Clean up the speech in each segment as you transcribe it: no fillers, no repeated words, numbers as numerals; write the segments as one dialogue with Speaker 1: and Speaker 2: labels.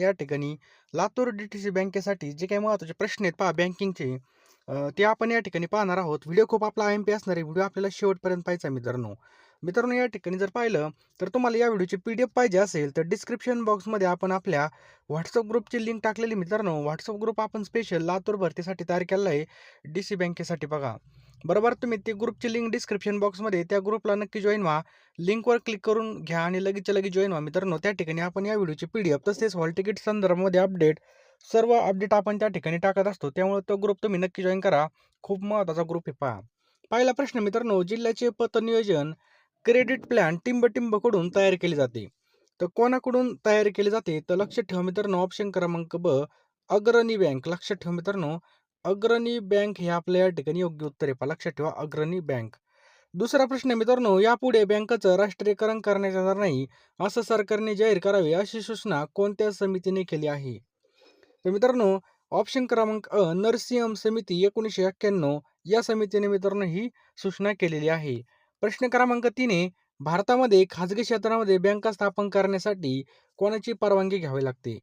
Speaker 1: या ठिकाणी लातूर DTC बँकेसाठी जे काही महत्त्वाचे प्रश्न आहेत पहा बँकिंगचे, ते आपण या ठिकाणी पाहणार आहोत. व्हिडिओ खूप आपला IMP असणार आहे. व्हिडिओ आपल्याला शेवटपर्यंत पाहायचा आहे मित्रांनो. मित्रांनो, या ठिकाणी जर पाहिलं तर तुम्हाला या व्हिडिओची PDF पाहिजे असेल तर डिस्क्रिप्शन बॉक्समध्ये आपण आपल्या WhatsApp ग्रुपची लिंक टाकलेली मित्रांनो. WhatsApp ग्रुप आपण स्पेशल लातूर भरतीसाठी तयार केलेला आहे DC बँकेसाठी बघा. बरोबर, तुम्ही ती ग्रुपची लिंक डिस्क्रिप्शन बॉक्समध्ये त्या ग्रुपला नक्की जॉईन व्हा. लिंकवर क्लिक करून घ्या आणि लगेचच्या लगेच जॉईन व्हा मित्रांनो. त्या ठिकाणी आपण या व्हिडिओची PDF तसेच हॉल तिकीट संदर्भामध्ये सर्व अपडेट आपण त्या ठिकाणी टाकत असतो. त्यामुळे तो ग्रुप तुम्ही नक्की जॉईन करा. खूप महत्त्वाचा ग्रुप आहे पहा. पहिला प्रश्न मित्रांनो, जिल्ह्याचे पत नियोजन क्रेडिट प्लॅन टिंब-टिंबकडून तयार केले जाते. तर कोणाकडून तयार केले जाते? तर लक्षात ठेवा मित्रांनो, ऑप्शन क्रमांक ब, अग्रणी बँक. लक्षात ठेवा मित्रांनो, अग्रणी बँक हे आपल्या या ठिकाणी योग्य उत्तर आहे. पहा लक्षात ठेवा, अग्रणी बँक. दुसरा प्रश्न मित्रांनो, यापुढे बँकांचं राष्ट्रीयकरण करण्यात येणार नाही असं सरकारने जाहीर करावे अशी सूचना कोणत्या समितीने केली आहे? तर मित्रांनो, ऑप्शन क्रमांक अ, नरसिंहम समिती 1991 या समितीने मित्रांनो ही सूचना केलेली आहे. प्रश्न क्रमांक 3 आहे, भारतामध्ये खाजगी क्षेत्रामध्ये बँका स्थापन करण्यासाठी कोणाची परवानगी घ्यावी लागते?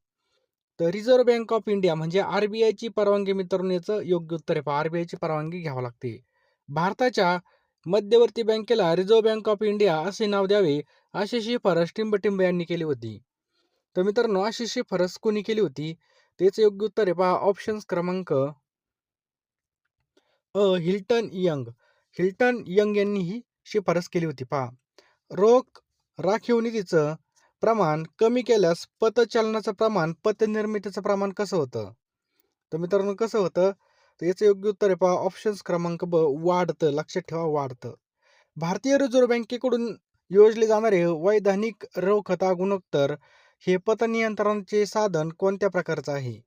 Speaker 1: तर रिझर्व्ह बँक ऑफ इंडिया म्हणजे RBIची परवानगी मित्रांनो याचं योग्य उत्तर आहे. पहा RBIची परवानगी घ्यावी लागते. भारताच्या मध्यवर्ती बँकेला रिझर्व्ह बँक ऑफ इंडिया असे नाव द्यावे अशी शिफारस टिंब-टिंब यांनी केली होती. तर मित्रांनो, अशी शिफारस कोणी केली होती? त्याचं योग्य उत्तर आहे पहा ऑप्शन क्रमांक अ, हिल्टन यंग. हिल्टन यंग यांनी ही शिफारस केली होती पहा. रोख राखीव निधीचं प्रमाण कमी केल्यास पतचलनाचं प्रमाण, पतनिर्मितीचं प्रमाण कसं होतं? तर मित्रांनो कसं होतं? तर याचं योग्य उत्तर आहे पहा ऑप्शन क्रमांक ब, वाढतं. लक्षात ठेवा, वाढतं. भारतीय रिझर्व्ह बँकेकडून योजले जाणारे वैधानिक रोखता गुणोत्तर हे पतनियंत्रणाचे साधन कोणत्या प्रकारचं आहे?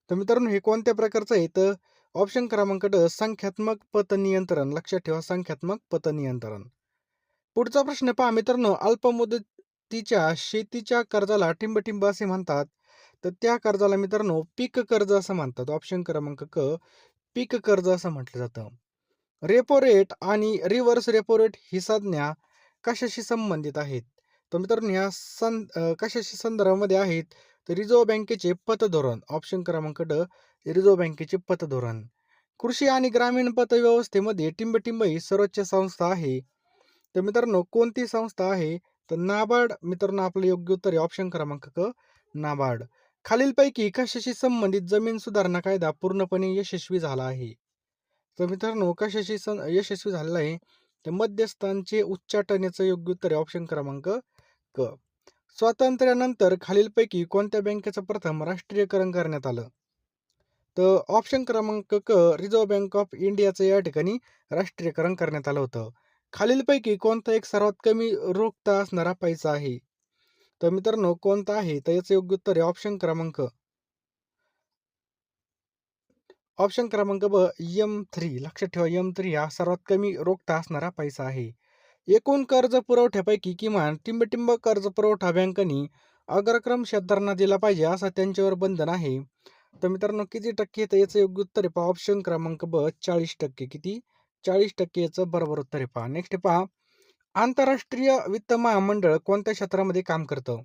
Speaker 1: तर मित्रांनो, हे कोणत्या प्रकारचं आहे? तर ऑप्शन क्रमांक ड, संख्यात्मक पतनियंत्रण. लक्षात ठेवा, संख्यात्मक पतनियंत्रण. पुढचा प्रश्न पहा मित्रांनो, अल्पमुदतीच्या शेतीच्या कर्जाला टिंब-टिंब असे म्हणतात. तर त्या कर्जाला मित्रांनो पीक कर्ज असं म्हणतात. ऑप्शन क्रमांक क, पीक कर्ज असं म्हटलं जातं. रेपो रेट आणि रिव्हर्स रेपो रेट ही संज्ञा कशाशी संबंधित आहेत? तर मित्रांनो कशाशी संदर्भामध्ये आहेत? तर रिझर्व्ह बँकेचे पतधोरण. ऑप्शन क्रमांक ड, रिझर्व्ह बँकेचे पतधोरण. कृषी आणि ग्रामीण पतव्यवस्थेमध्ये टिंब-टिंब ही सर्वोच्च संस्था आहे. तर मित्रांनो कोणती संस्था आहे? तर नाबार्ड मित्रांनो आपलं योग्य उत्तर आहे ऑप्शन क्रमांक क, नाबार्ड. खालीलपैकी कशाशी संबंधित जमीन सुधारणा कायदा पूर्णपणे यशस्वी झाला आहे? तर मित्रांनो यशस्वी झालेला आहे? तर मध्यस्थांचे उच्चाटन याचं योग्य उत्तर आहे ऑप्शन क्रमांक क. स्वातंत्र्यानंतर खालीलपैकी कोणत्या बँकेचं प्रथम राष्ट्रीयकरण करण्यात आलं? तर ऑप्शन क्रमांक क, रिझर्व्ह बँक ऑफ इंडियाचं या ठिकाणी राष्ट्रीयकरण करण्यात आलं होतं. खालीलपैकी कोणता एक सर्वात कमी रोखता असणारा पैसा आहे? तर मित्रांनो कोणता आहे? तर याचं योग्य उत्तर आहे ऑप्शन क्रमांक ब, M3. लक्षात ठेवा, M3 हा सर्वात कमी रोखता असणारा पैसा आहे. एकूण कर्ज पुरवठ्यापैकी किमान टिंब-टिंब कर्ज पुरवठा बँकांनी अग्रक्रम शेतकऱ्यांना दिला पाहिजे असं त्यांच्यावर बंधन आहे. तर मित्रांनो किती टक्के? तर याचं योग्य उत्तर आहे पहा ऑप्शन क्रमांक ब, 40%. किती? 40% याचं बरोबर उत्तर आहे पहा. नेक्स्ट पहा, आंतरराष्ट्रीय वित्त महामंडळ कोणत्या क्षेत्रामध्ये काम करतं?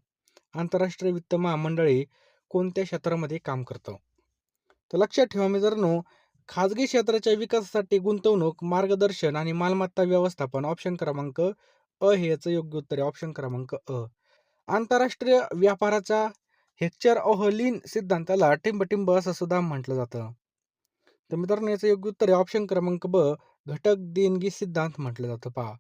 Speaker 1: आंतरराष्ट्रीय वित्त महामंडळ हे कोणत्या क्षेत्रामध्ये काम करतं? तर लक्षात ठेवा मित्रांनो, खाजगी क्षेत्राच्या विकासासाठी गुंतवणूक, मार्गदर्शन आणि मालमत्ता व्यवस्थापन. ऑप्शन क्रमांक अ हे याचं योग्य उत्तर आहे ऑप्शन क्रमांक अ. आंतरराष्ट्रीय व्यापाराचा हेक्चर ऑफ लीन सिद्धांताला टिंब-टिंब असं सुद्धा म्हटलं जातं. तर मित्रांनो याचं योग्य उत्तर आहे ऑप्शन क्रमांक ब, घटक देणगी सिद्धांत म्हटलं जातं पहा.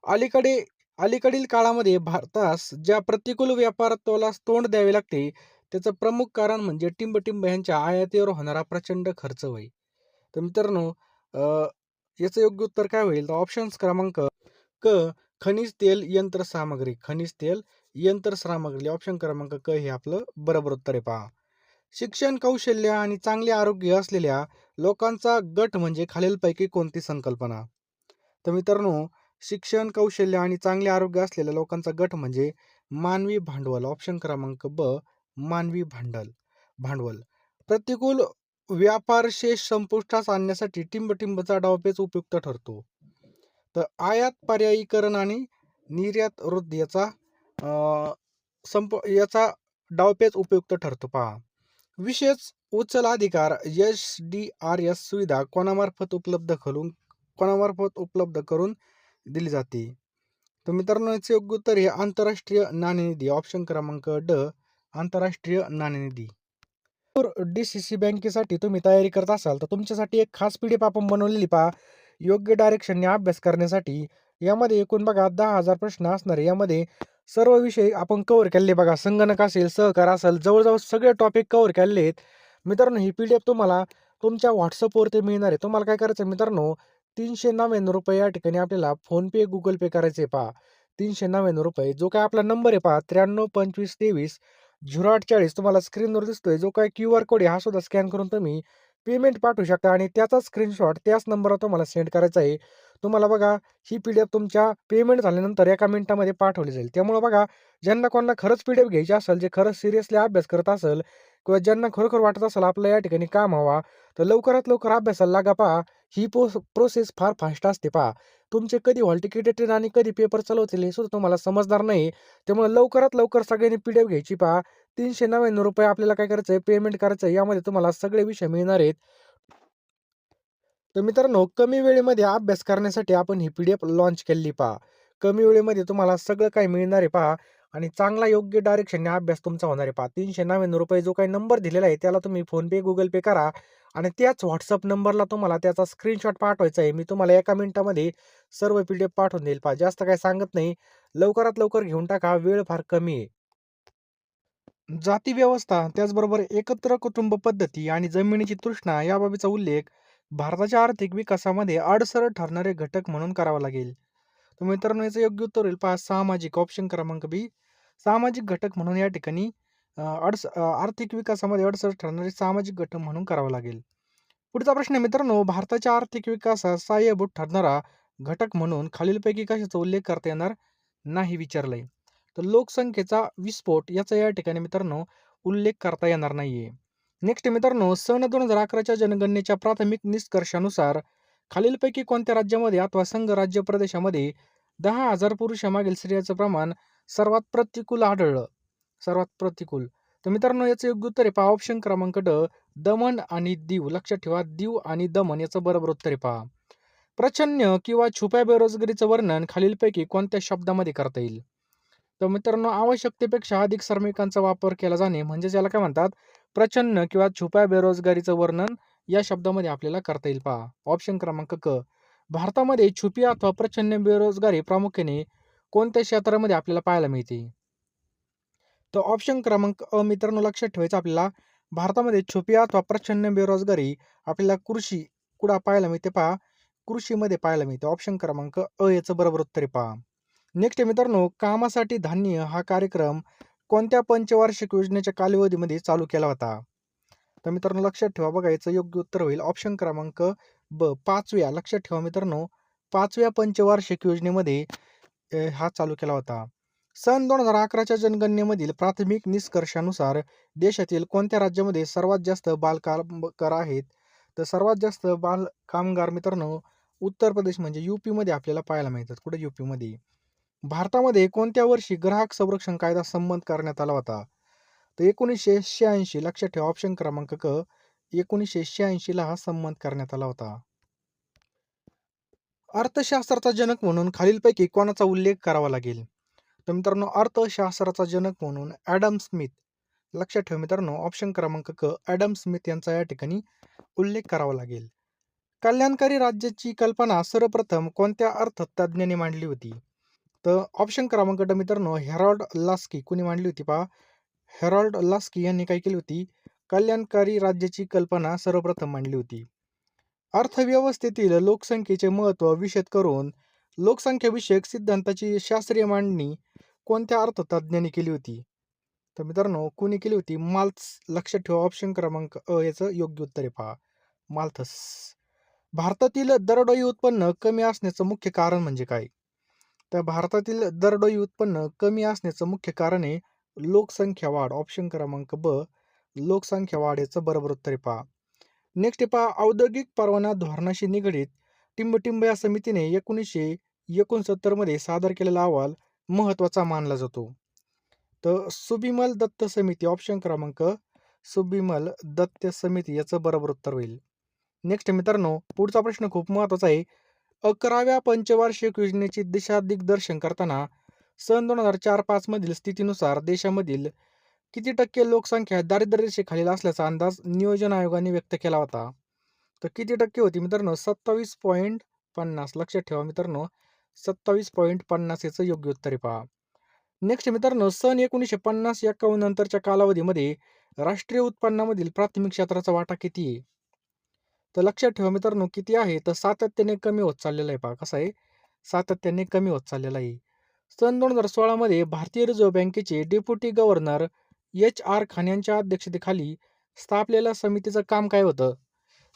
Speaker 1: अलीकडे अलीकडील काळामध्ये भारतास ज्या प्रतिकूल व्यापाराला तोंड द्यावे लागते त्याचं प्रमुख कारण म्हणजे टिंब-टिंब यांच्या आयातीवर होणारा प्रचंड खर्च होय. तर मित्रांनो अ, याचं योग्य उत्तर काय होईल? तर ऑप्शन्स क्रमांक क, खनिज तेल यंत्रसामग्री. खनिज तेल यंत्रसामग्री. ऑप्शन क्रमांक क हे आपलं बरोबर उत्तर आहे पहा. शिक्षण, कौशल्य आणि चांगले आरोग्य असलेल्या लोकांचा गट म्हणजे खालीलपैकी कोणती संकल्पना? तर मित्रांनो, शिक्षण, कौशल्य आणि चांगले आरोग्य असलेल्या लोकांचा गट म्हणजे मानवी भांडवल. ऑप्शन क्रमांक ब, मानवी भांडवल. प्रतिकूल व्यापार शेष संपुष्टात आणण्यासाठी टिंब-टिंबचा डावपेच उपयुक्त ठरतो. तर आयात पर्यायीकरण आणि निर्यात वृद्धी याचा डावपेच उपयुक्त ठरतो पहा. विशेष उचल अधिकार SDRS सुविधा कोणामार्फत उपलब्ध करून दिली जाते. तर मित्रांनो याचे योग्य उत्तर हे आंतरराष्ट्रीय नाणेनिधी ऑप्शन क्रमांक ड आंतरराष्ट्रीय नाणेनिधी. DCC बँकेसाठी तुम्ही तयारी करत असाल तर तुमच्यासाठी एक खास PDF आपण बनवलेली पहा. योग्य डायरेक्शनने अभ्यास करण्यासाठी. यामध्ये एकूण बघा 10,000 प्रश्न असणार आहे. यामध्ये सर्व विषय आपण कव्हर केले बघा. संगणक असेल, सहकार असेल, जवळजवळ सगळे टॉपिक कव्हर केलेले आहेत. मित्रांनो ही PDF तुम्हाला तुमच्या WhatsAppवरती मिळणार आहे. तुम्हाला काय करायचं आहे मित्रांनो, ₹399 या ठिकाणी आपल्याला फोनपे, गुगल पे करायचे पहा. ₹399 जो काय आपला नंबर आहे पहा 932523 0840 तुम्हाला स्क्रीनवर दिसतोय. जो काय QR कोड आहे हा सुद्धा स्कॅन करून तुम्ही पेमेंट पाठवू शकता आणि त्याचा स्क्रीनशॉट त्याच नंबरवर तुम्हाला सेंड करायचा आहे. तुम्हाला बघा ही PDF तुमच्या पेमेंट झाल्यानंतर एका मिनिटामध्ये पाठवली जाईल. त्यामुळे बघा ज्यांना कोणाला खरंच PDF घ्यायची असेल, जे खरंच सिरियसली अभ्यास करत असेल किंवा ज्यांना खरोखर वाटत असेल आपलं या ठिकाणी काम व्हावा, तर लवकरात लवकर अभ्यासाला लागा पहा. ही प्रोसेस फार फास्ट असते पहा. तुमचे कधी हॉल तिकीट येतील आणि कधी पेपर चालवतील हे सुद्धा तुम्हाला समजणार नाही. त्यामुळे लवकरात लवकर सगळ्यांनी PDF घ्यायची पहा. ₹399 आपल्याला काय करायचं आहे पेमेंट करायचं आहे. यामध्ये तुम्हाला सगळे विषय मिळणार आहेत. तर मित्रांनो कमी वेळेमध्ये अभ्यास करण्यासाठी आपण ही PDF लॉन्च केलेली पहा. कमी वेळेमध्ये तुम्हाला सगळं काही मिळणार आहे पहा आणि चांगला योग्य डायरेक्शनने अभ्यास तुमचा होणार आहे पहा. ₹399 जो काही नंबर दिलेला आहे त्याला तुम्ही फोनपे, गुगल पे करा आणि त्याच WhatsApp नंबरला तुम्हाला त्याचा स्क्रीनशॉट पाठवायचा आहे. मी तुम्हाला एका मिनिटामध्ये सर्व PDF पाठवून देईल पहा. जास्त काही सांगत नाही. लवकरात लवकर घेऊन टाका. वेळ फार कमी आहे. जाती व्यवस्था, त्याचबरोबर एकत्र कुटुंब पद्धती आणि जमिनीची तृष्णा याबाबतचा उल्लेख भारताच्या आर्थिक विकासामध्ये अडसर ठरणारे घटक म्हणून करावा लागेल. तर मित्रांनो याचं योग्य उत्तर होईल पहा सामाजिक ऑप्शन क्रमांक बी. सामाजिक घटक म्हणून या ठिकाणी आर्थिक विकासामध्ये अडसर ठरणारे सामाजिक घटक म्हणून करावा लागेल. पुढचा प्रश्न आहे मित्रांनो, भारताच्या आर्थिक विकासात सहाय्यभूत ठरणारा घटक म्हणून खालीलपैकी कशाचा उल्लेख करता येणार नाही विचारलंय. तर लोकसंख्येचा विस्फोट याचा या ठिकाणी मित्रांनो उल्लेख करता येणार नाहीये. नेक्स्ट मित्रांनो, सन 2011च्या जनगणनेच्या प्राथमिक निष्कर्षानुसार खालीलपैकी कोणत्या राज्यामध्ये अथवा संघ राज्य प्रदेशामध्ये 10,000 पुरुषामागील स्त्रियांचं प्रमाण सर्वात प्रतिकूल आढळलं? सर्वात प्रतिकूल. तर मित्रांनो याचं योग्य उत्तर आहे पहा ऑप्शन क्रमांक ड दमण आणि दीव. लक्षात ठेवा दीव आणि दमण याचं बरोबर उत्तर आहे पहा. प्रच्छन्न किंवा छुप्या बेरोजगारीचं वर्णन खालीलपैकी कोणत्या शब्दामध्ये करता येईल? तर मित्रांनो आवश्यकतेपेक्षा अधिक श्रमिकांचा वापर केला जाणे म्हणजे ज्याला काय म्हणतात प्रच्छन्न किंवा छुप्या बेरोजगारीचं वर्णन या शब्दामध्ये आपल्याला करता येईल पहा. ऑप्शन क्रमांक क. भारतामध्ये छुपी अथवा प्रच्छन्न बेरोजगारी प्रामुख्याने कोणत्या क्षेत्रामध्ये आपल्याला पाहायला मिळते? तर ऑप्शन क्रमांक अ मित्रांनो लक्षात ठेवायचं आपल्याला भारतामध्ये छुपी अथवा प्रच्छन्न बेरोजगारी आपल्याला कृषी कुठं पाहायला मिळते पहा. कृषीमध्ये पाहायला मिळते. ऑप्शन क्रमांक अ याचं बरोबर उत्तर आहे पहा. नेक्स्ट मित्रांनो, कामासाठी धान्य हा कार्यक्रम कोणत्या पंचवार्षिक योजनेच्या कालावधीमध्ये चालू केला होता? तर मित्रांनो लक्षात ठेवा बघा याचं योग्य उत्तर होईल ऑप्शन क्रमांक ब 5व्या. लक्षात ठेवा मित्रांनो 5व्या पंचवार्षिक योजनेमध्ये हा चालू केला होता. सन 2011च्या जनगणनेमधील प्राथमिक निष्कर्षानुसार देशातील कोणत्या राज्यामध्ये सर्वात जास्त बालकामगार आहेत? तर सर्वात जास्त बाल कामगार मित्रांनो उत्तर प्रदेश म्हणजे UP मध्ये आपल्याला पाहायला मिळतात. कुठे UP मध्ये. भारतामध्ये कोणत्या वर्षी ग्राहक संरक्षण कायदा संमत करण्यात आला होता? तर 1986. लक्षात ठेवा ऑप्शन क्रमांक क. 1986 ला हा संमत करण्यात आला होता. अर्थशास्त्राचा जनक म्हणून खालीलपैकी कोणाचा उल्लेख करावा लागेल? तर मित्रांनो अर्थशास्त्राचा जनक म्हणून ॲडम स्मिथ. लक्षात ठेवा मित्रांनो ऑप्शन क्रमांक क. ॲडम स्मिथ यांचा या ठिकाणी उल्लेख करावा लागेल. कल्याणकारी राज्याची कल्पना सर्वप्रथम कोणत्या अर्थतज्ञाने मांडली होती? तर ऑप्शन क्रमांक ड मित्रांनो हेरॉल्ड लास्की. कुणी मांडली होती पहा हेरॉल्ड लास्की यांनी काय केली होती कल्याणकारी राज्याची कल्पना सर्वप्रथम मांडली होती. अर्थव्यवस्थेतील लोकसंख्येचे महत्त्व विशद करून लोकसंख्याविषयक सिद्धांताची शास्त्रीय मांडणी कोणत्या अर्थतज्ञांनी केली होती? तर मित्रांनो कोणी केली होती? माल्थस. लक्षात ठेवा ऑप्शन क्रमांक अ याचं योग्य उत्तर आहे पहा माल्थस. भारतातील दरडोई उत्पन्न कमी असण्याचं मुख्य कारण म्हणजे काय? तर भारतातील दरडोई उत्पन्न कमी असण्याचं मुख्य कारण आहे लोकसंख्या वाढ. ऑप्शन क्रमांक ब लोकसंख्या वाढ याचं बरोबर उत्तर आहे पहा. नेक्स्ट आहे पहा औद्योगिक परवाना धोरणाशी निगडीत टिंबटिंब या समितीने 1969 मध्ये सादर केलेला अहवाल महत्त्वाचा मानला जातो. तर सुबिमल दत्त समिती ऑप्शन क्रमांक सुबिमल दत्त समिती याचं बरोबर उत्तर होईल. नेक्स्ट मित्रांनो, पुढचा प्रश्न खूप महत्त्वाचा आहे. 11व्या पंचवार्षिक योजनेची दिशा दिग्दर्शन करताना सन 2004-5 मधील स्थितीनुसार देशामधील किती टक्के लोकसंख्या दारिद्र्य रेषेखालील असल्याचा अंदाज नियोजन आयोगाने व्यक्त केला होता? तर किती टक्के होती मित्रांनो? 27.50. लक्षात ठेवा मित्रांनो, 27.50 याचं योग्य उत्तर आहे पहा. नेक्स्ट मित्रांनो, सन 1950-51 नंतरच्या कालावधीमध्ये राष्ट्रीय उत्पन्नामधील प्राथमिक क्षेत्राचा वाटा किती आहे? तर लक्षात ठेवा मित्रांनो, किती आहे? तर सातत्याने कमी होत चाललेला आहे पहा. कसा आहे? सातत्याने कमी होत चाललेला आहे. सन 2016 मध्ये भारतीय रिझर्व्ह बँकेचे डेप्युटी गव्हर्नर एच.आर. खान यांच्या अध्यक्षतेखाली स्थापलेल्या समितीचं काम काय होतं?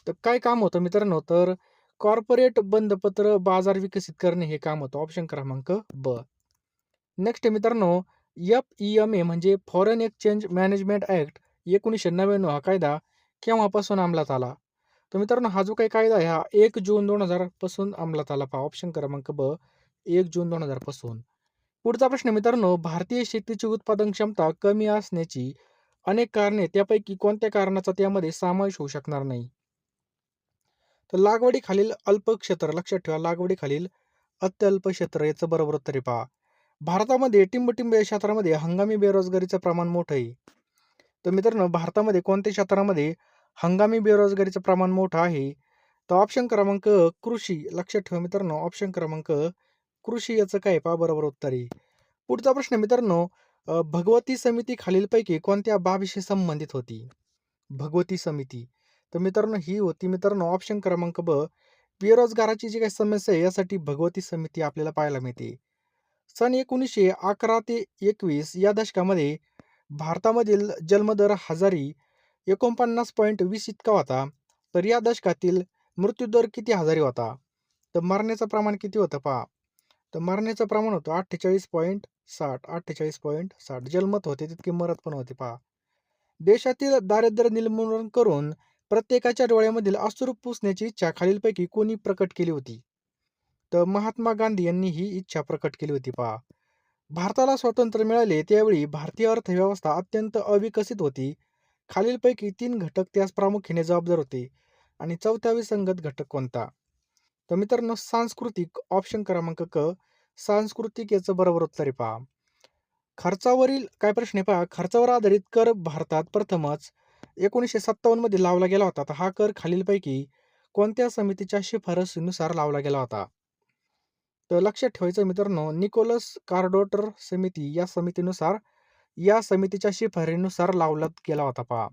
Speaker 1: तर काय काम होतं मित्रांनो? तर कॉर्पोरेट बंधपत्र बाजार विकसित करणे हे काम होतं. ऑप्शन क्रमांक ब. नेक्स्ट मित्रांनो, एफ-ई-एम-ए म्हणजे फॉरेन एक्सचेंज मॅनेजमेंट ॲक्ट 1999 हा कायदा केव्हापासून अंमलात आला? तर मित्रांनो, हा जो काही कायदा आहे हा 1 जून 2000 पासून अंमलात आला पहा. ऑप्शन क्रमांक ब, 1 जून 2000 पासून. पुढचा प्रश्न मित्रांनो, भारतीय शेतीची उत्पादन क्षमता कमी असण्याची अनेक कारणे, त्यापैकी कोणत्या कारणाचा त्यामध्ये समावेश होऊ शकणार नाही? तर लागवडीखालील अल्प क्षेत्र, लक्षात ठेवा, लागवडीखालील अत्यल्प क्षेत्र याचं बरोबर उत्तर आहे पहा. भारतामध्ये टिंबटिंब या क्षेत्रामध्ये हंगामी बेरोजगारीचं प्रमाण मोठं आहे. तर मित्रांनो, भारतामध्ये कोणत्या क्षेत्रामध्ये हंगामी बेरोजगारीचं प्रमाण मोठं आहे? तर ऑप्शन क्रमांक कृषी. लक्षात ठेवा मित्रांनो, ऑप्शन क्रमांक कृषी याचं काय आहे पहा, बरोबर उत्तर आहे. पुढचा प्रश्न मित्रांनो, भगवती समिती खालीलपैकी कोणत्या बाबीशी संबंधित होती? भगवती समिती. तर मित्रांनो, ही होती मित्रांनो ऑप्शन क्रमांक ब, बेरोजगाराची जी काही समस्या आहे यासाठी भगवती समिती आपल्याला पाहायला मिळते. सन 1911 ते 21 या दशकामध्ये भारतामधील जन्मदर हजारी 49.20 इतका होता. तर या दशकातील मृत्यूदर किती हजारी होता? तर मरण्याचं प्रमाण किती होतं पहा. तर मरण्याचं प्रमाण होतं 48.60. 48.60. जन्मत होते तितके मरत पण होते पहा. देशातील दारिद्र्य निर्मूलन करून प्रत्येकाच्या डोळ्यामधील अश्रू पुसण्याची इच्छा खालीलपैकी कोणी प्रकट केली होती? तर महात्मा गांधी यांनी ही इच्छा प्रकट केली होती पहा. भारताला स्वातंत्र्य मिळाले त्यावेळी भारतीय अर्थव्यवस्था अत्यंत अविकसित होती. खालीलपैकी 3 घटक त्यास प्रामुख्याने जबाबदार होते आणि चौथा विसंगत घटक कोणता? तर मित्रांनो, सांस्कृतिक. ऑप्शन क्रमांक क, सांस्कृतिक याचं बरोबर उत्तर आहे पहा. खर्चावरील काय प्रश्न आहे पहा. खर्चावर आधारित कर भारतात प्रथमच 1957 मध्ये लावला गेला होता. तर हा कर खालीलपैकी कोणत्या समितीच्या शिफारसीनुसार लावला गेला होता? तर लक्षात ठेवायचं मित्रांनो, निकोलस कार्डोटर समिती या समितीच्या शिफारसीनुसार लावला गेला होता पहा.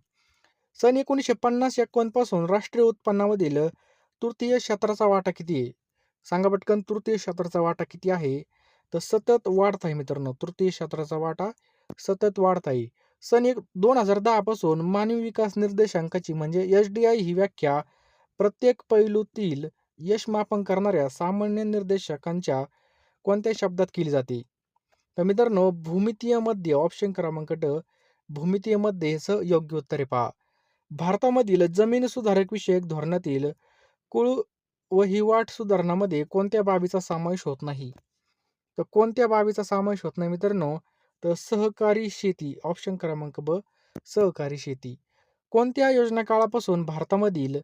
Speaker 1: सन 1950-51 पासून राष्ट्रीय उत्पन्नामधील तृतीय क्षेत्राचा वाटा किती आहे? सांगा पटकन, तृतीय क्षेत्राचा वाटा किती आहे? तर सतत वाढत आहे मित्रांनो. तृतीय क्षेत्राचा वाटा सतत वाढत आहे. सन 2010 पासून मानवी विकास निर्देशांकाची म्हणजे एस-डी-आय ही व्याख्या प्रत्येक पैलूतील यश मापन करणाऱ्या सामान्य निर्देशकांच्या कोणत्या शब्दात केली जाते? तर मित्रांनो, भूमितीय मध्ये. ऑप्शन क्रमांक ड, भूमितीय मध्ये याचं योग्य उत्तर आहे पहा. भारतामधील जमीन सुधारक विषयक धोरणातील कुळ वहिवाट सुधारणामध्ये कोणत्या बाबीचा समावेश होत नाही? तर कोणत्या बाबीचा समावेश होत नाही मित्रांनो? तर सहकारी शेती. ऑप्शन क्रमांक ब, सहकारी शेती. कोणत्या योजना काळापासून भारतामधील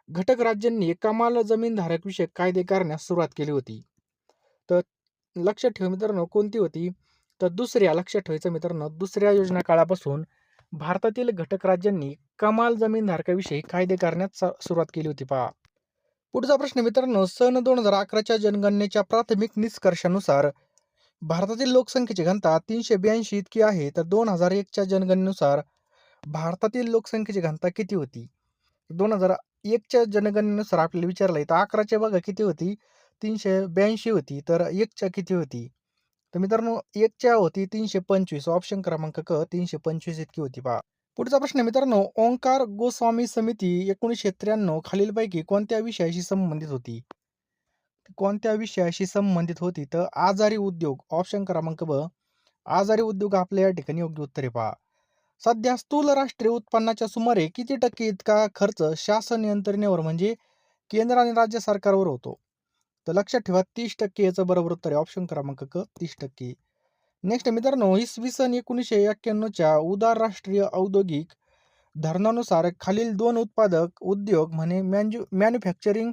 Speaker 1: घटक राज्यांनी कमाल जमीनधारक विषयक कायदे करण्यास सुरुवात केली होती? तर लक्षात ठेवा मित्रांनो, कोणती होती? तर दुसऱ्या. लक्षात ठेवायचं मित्रांनो, दुसऱ्या योजना काळापासून भारतातील घटक राज्यांनी कमाल जमीनधारकाविषयी कायदे करण्यास सुरुवात केली होती पहा. पुढचा प्रश्न मित्रांनो, सन 2011च्या जनगणनेच्या प्राथमिक निष्कर्षानुसार भारतातील लोकसंख्येची घनता 382 इतकी आहे. तर 2001च्या जनगणनेनुसार भारतातील लोकसंख्येची घनता किती होती? 2001च्या जनगणनेनुसार आपल्याला विचारलं आहे. तर 11च्या बघा किती होती? 382 होती. तर 1च्या किती होती? तर मित्रांनो, 1च्या होती 325. ऑप्शन क्रमांक क, 325 इतकी होती पहा. पुढचा प्रश्न मित्रांनो, ओंकार गोस्वामी समिती 1993 खालीलपैकी कोणत्या विषयाशी संबंधित होती? कोणत्या विषयाशी संबंधित होती? तर आजारी उद्योग. ऑप्शन क्रमांक ब, आजारी उद्योग आपल्या या ठिकाणी योग्य उत्तर आहे पहा. सध्या स्थूल राष्ट्रीय उत्पन्नाच्या सुमारे किती टक्के इतका खर्च शासन यंत्रणेवर म्हणजे केंद्र आणि राज्य सरकारवर होतो? तर लक्षात ठेवा, 30% याचं बरोबर उत्तर आहे. ऑप्शन क्रमांक क, 30%. नेक्स्ट मित्रांनो, इसवी सन 1991च्या उदार राष्ट्रीय औद्योगिक धोरणानुसार खालील 2 उत्पादक उद्योग मॅन्युफॅक्चरिंग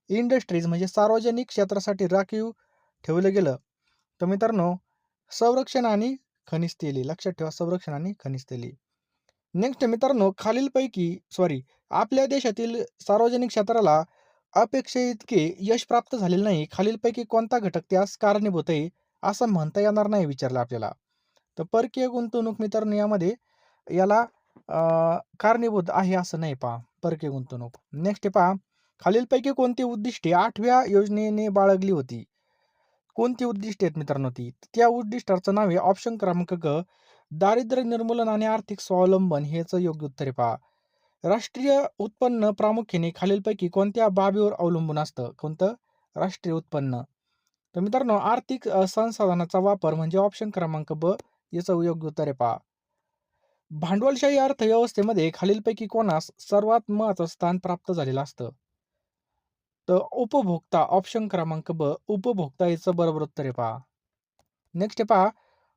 Speaker 1: इंडस्ट्रीज म्हणजे सार्वजनिक क्षेत्रासाठी राखीव ठेवलं गेलं. तर मित्रांनो, संरक्षण आणि खनिज तेले. लक्षात ठेवा, संरक्षण आणि खनिज तेले. नेक्स्ट मित्रांनो, आपल्या देशातील सार्वजनिक क्षेत्राला अपेक्षेइतके इतके यश प्राप्त झालेले नाही. खालीलपैकी कोणता घटक त्यास कारणीभूत आहे, असं म्हणता येणार नाही विचारलं आपल्याला. तर परकीय गुंतवणूक मित्रांनो याला कारणीभूत आहे असं नाही पहा, परकीय गुंतवणूक. नेक्स्ट पहा, खालीलपैकी कोणती उद्दिष्टे 8व्या योजनेने बाळगली होती? कोणती उद्दिष्टे आहेत मित्रांनो ती? त्या उद्दिष्टाचं नाव आहे ऑप्शन क्रमांक ग, दारिद्र्य निर्मूलन आणि आर्थिक स्वावलंबन. हेच योग्य उत्तर आहे पहा. राष्ट्रीय उत्पन्न प्रामुख्याने खालीलपैकी कोणत्या बाबीवर अवलंबून असतं? कोणतं? राष्ट्रीय उत्पन्न. तर मित्रांनो, आर्थिक संसाधनाचा वापर म्हणजे ऑप्शन क्रमांक ब याचं योग्य उत्तर आहे पहा. भांडवलशाही अर्थव्यवस्थेमध्ये खालीलपैकी कोणास सर्वात महत्वाचं स्थान प्राप्त झालेलं असतं? तर उपभोक्ता. ऑप्शन क्रमांक ब उपभोक्ता याचं बरोबर उत्तर आहे पहा. नेक्स्ट पहा,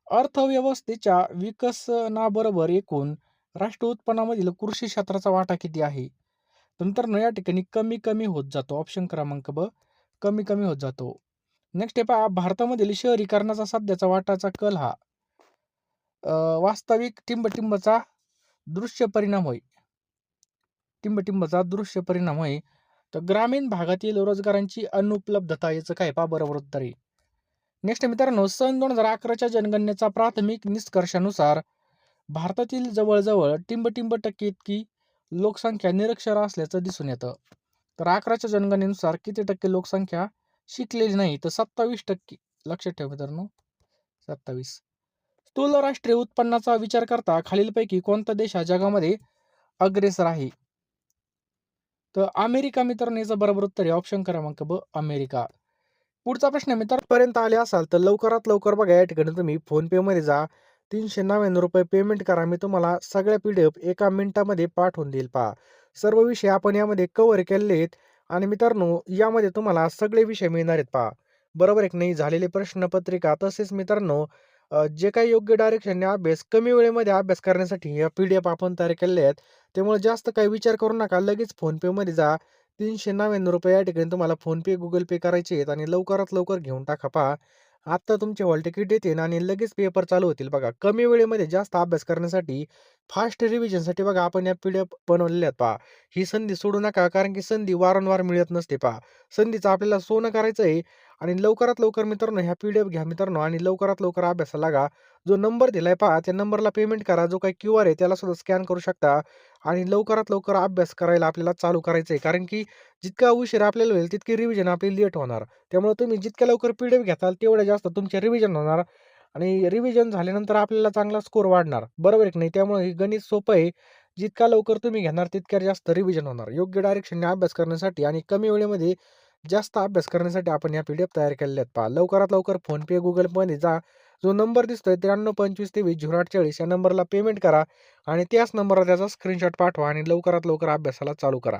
Speaker 1: अर्थव्यवस्थेच्या विकसनाबरोबर एकूण राष्ट्रीय उत्पन्नामधील कृषी क्षेत्राचा वाटा किती आहे? तर मित्रांनो, या ठिकाणी कमी कमी होत जातो. ऑप्शन क्रमांक ब कमी कमी होत जातो. नेक्स्ट पहा, भारतामधील शहरीकरणाचा सध्याचा वाटाचा कल हा वास्तविक टिंबटिंबचा दृश्य परिणाम होय. टिंबटिंबचा दृश्य परिणाम होय. तर ग्रामीण भागातील रोजगारांची अनुपलब्धता याचं काय पहा बरोबर उत्तर आहे. नेक्स्ट मित्रांनो, सन 2011च्या जनगणनेचा प्राथमिक निष्कर्षानुसार भारतातील जवळजवळ टिंबटिंब टक्के इतकी लोकसंख्या निरक्षर असल्याचं दिसून येतं. तर 11च्या जनगणनेनुसार किती टक्के लोकसंख्या शिकलेली नाही? तर 27%. लक्षात ठेवा मित्रांनो, 27. स्थूल राष्ट्रीय उत्पन्नाचा विचार करता खालीलपैकी कोणता देश हा जगामध्ये अग्रेसर आहे? तर अमेरिका मित्रांनो याचं बरोबर उत्तर आहे ऑप्शन क्रमांक ब अमेरिका. पुढचा प्रश्न मित्रांपर्यंत आले असाल तर लवकरात लवकर बघा, या ठिकाणी तुम्ही फोनपे मध्ये जा, 399 रुपये पेमेंट करा. मी तुम्हाला सगळ्या PDF एका मिनिटामध्ये पाठवून देईल पहा. सर्व विषय आपण यामध्ये कव्हर केलेले आहेत आणि मित्रांनो यामध्ये तुम्हाला सगळे विषय मिळणार आहेत पहा. बरोबर आहे की नाही? झालेली प्रश्नपत्रिका तसेच मित्रांनो जे काही योग्य डायरेक्शनने अभ्यास कमी वेळेमध्ये अभ्यास करण्यासाठी या PDF आपण तयार केलेल्या आहेत. त्यामुळे जास्त काही विचार करू नका, लगेच फोनपे मध्ये जा. 399 रुपये या ठिकाणी तुम्हाला फोनपे गुगल पे करायचे आहेत आणि लवकरात लवकर घेऊन टाका पहा. आत्ता तुमचे हॉल तिकीट येतील आणि लगेच पेपर चालू होतील बघा. कमी वेळेमध्ये जास्त अभ्यास करण्यासाठी, फास्ट रिव्हिजनसाठी बघा आपण या PDF बनवलेल्या आहेत पहा. ही संधी सोडू नका, कारण की संधी वारंवार मिळत नसते पहा. संधीचं आपल्याला सोनं करायचं आहे आणि लवकरात लवकर मित्रांनो ह्या PDF घ्या मित्रांनो आणि लवकरात लवकर अभ्यासाला लागा. जो नंबर दिलाय पहा त्या नंबरला पेमेंट करा. जो काही QR आहे त्याला सुद्धा स्कॅन करू शकता आणि लवकरात लवकर अभ्यास करायला आपल्याला चालू करायचं आहे. कारण की जितका उशीर आपल्याला होईल तितकी रिव्हिजन आपली लेट होणार. त्यामुळे तुम्ही जितक्या लवकर PDF घेताल तेवढ्या जास्त तुमचे रिव्हिजन होणार आणि रिव्हिजन झाल्यानंतर आपल्याला चांगला स्कोर वाढणार. बरोबर आहे की नाही? त्यामुळे हे गणित सोपं आहे. जितका लवकर तुम्ही घेणार तितक्या जास्त रिव्हिजन होणार. योग्य डायरेक्शनने अभ्यास करण्यासाठी आणि कमी वेळेमध्ये जास्त अभ्यास करण्यासाठी आपण या PDF तयार केलेल्या आहेत पहा. लवकरात लवकर फोनपे, गुगल मध्ये जा. जो नंबर दिसतोय 9325230840 या नंबरला पेमेंट करा आणि त्याच नंबरला त्याचा स्क्रीनशॉट पाठवा आणि लवकरात लवकर अभ्यासाला चालू करा.